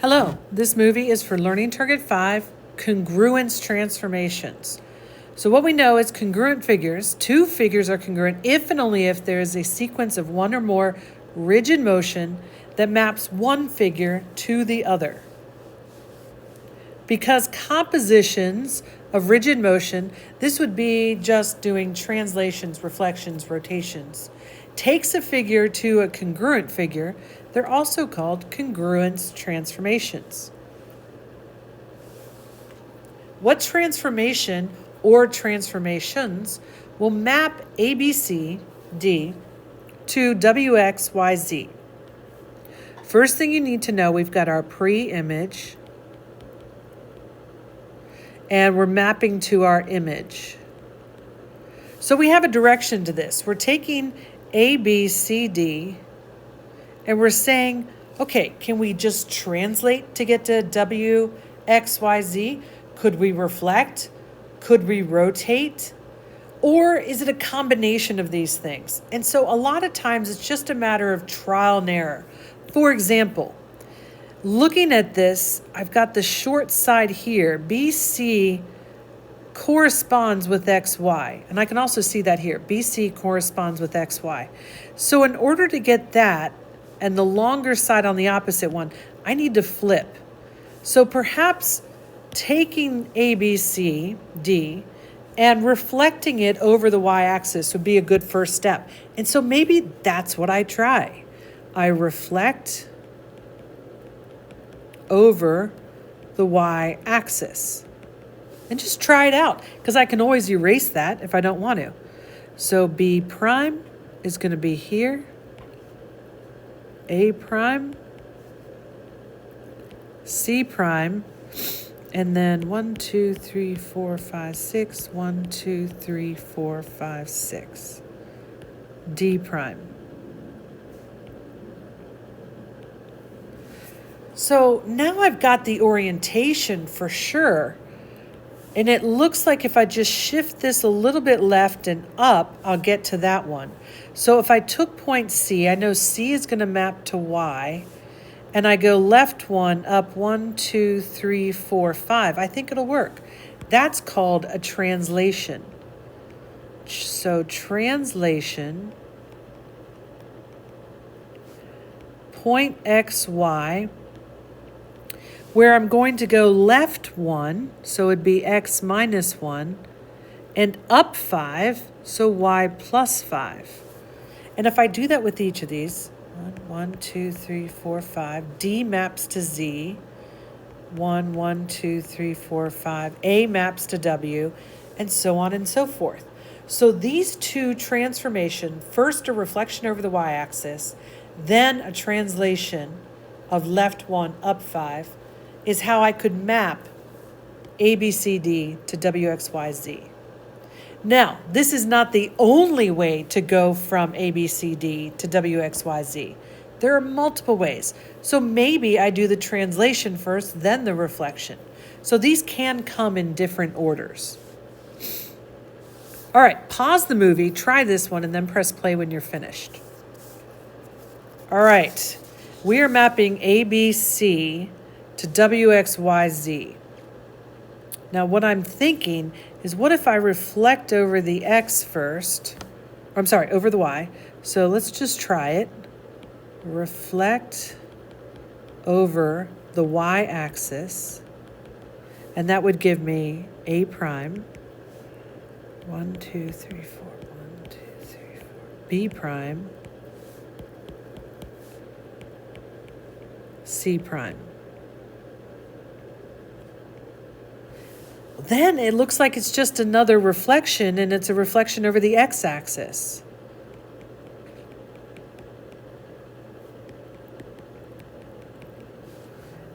Hello, this movie is for Learning Target 5, Congruence Transformations. So what we know is congruent figures, two figures are congruent if and only if there is a sequence of one or more rigid motion that maps one figure to the other. Because compositions of rigid motion, this would be just doing translations, reflections, rotations, takes a figure to a congruent figure, they're also called congruence transformations. What transformation or transformations will map ABCD to WXYZ? First thing you need to know, we've got our pre-image, and we're mapping to our image. So we have a direction to this. We're taking ABCD and we're saying, okay, can we just translate to get to WXYZ? Could we reflect? Could we rotate? Or is it a combination of these things? And so a lot of times it's just a matter of trial and error. For example, looking at this, I've got the short side here. BC corresponds with XY. And I can also see that here. BC corresponds with XY. So in order to get that, and the longer side on the opposite one, I need to flip. So perhaps taking ABCD and reflecting it over the y-axis would be a good first step. And so maybe that's what I try. I reflect over the y-axis. And just try it out, because I can always erase that if I don't want to. So B prime is going to be here. A prime, C prime, and then 1, 2, 3, 4, 5, 6, 1, 2, 3, 4, 5, 6. D prime. So now I've got the orientation for sure. And it looks like if I just shift this a little bit left and up, I'll get to that one. So if I took point C, I know C is going to map to Y, and I go left one, up 1, 2, 3, 4, 5. I think it'll work. That's called a translation. So translation, point XY, where I'm going to go left 1, so it'd be x minus 1, and up 5, so y plus 5. And if I do that with each of these, 1, 2, 3, 4, 5, D maps to Z, 1, 1, 2, 3, 4, 5, A maps to W, and so on and so forth. So these two transformations, first a reflection over the y-axis, then a translation of left 1, up 5, is how I could map ABCD to WXYZ. Now, this is not the only way to go from ABCD to WXYZ. There are multiple ways. So maybe I do the translation first, then the reflection. So these can come in different orders. All right, pause the movie, try this one, and then press play when you're finished. All right, we are mapping ABC to WXYZ. Now what I'm thinking is, what if I reflect over the X first? Over the Y. So let's just try it. Reflect over the Y-axis. And that would give me A prime. 1, 2, 3, 4. 1, 2, 3, 4. B prime. C prime. Then it looks like it's just another reflection, and it's a reflection over the x-axis.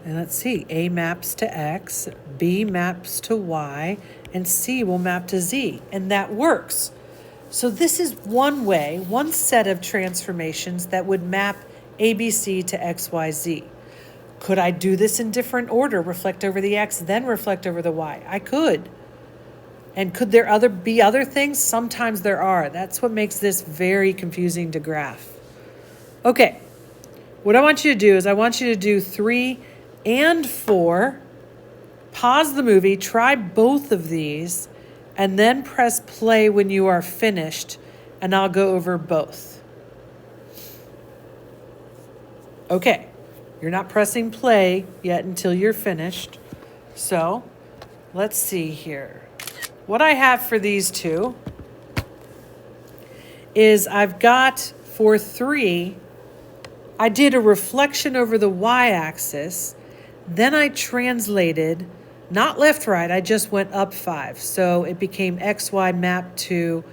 And let's see, A maps to X, B maps to Y, and C will map to Z, and that works. So this is one way, one set of transformations that would map ABC to XYZ. Could I do this in different order? Reflect over the X, then reflect over the Y. I could. And could there be other things? Sometimes there are. That's what makes this very confusing to graph. Okay, what I want you to do is I want you to do 3 and 4. Pause the movie, try both of these, and then press play when you are finished, and I'll go over both. Okay, you're not pressing play yet until you're finished. So let's see here. What I have for these two is I've got for 3, I did a reflection over the y-axis, then I translated, not left, right, I just went up 5. So it became xy mapped to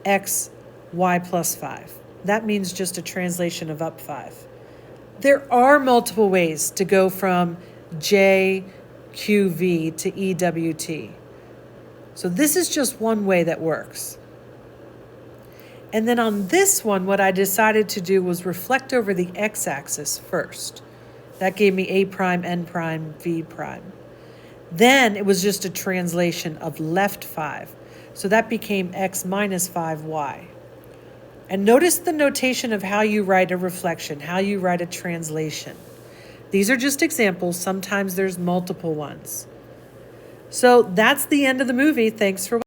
x, y plus 5. That means just a translation of up 5. There are multiple ways to go from JQV to EWT. So this is just one way that works. And then on this one, what I decided to do was reflect over the x-axis first. That gave me A prime, N prime, V prime. Then it was just a translation of left 5. So that became x minus 5y. And notice the notation of how you write a reflection, how you write a translation. These are just examples. Sometimes there's multiple ones. So that's the end of the movie. Thanks for watching.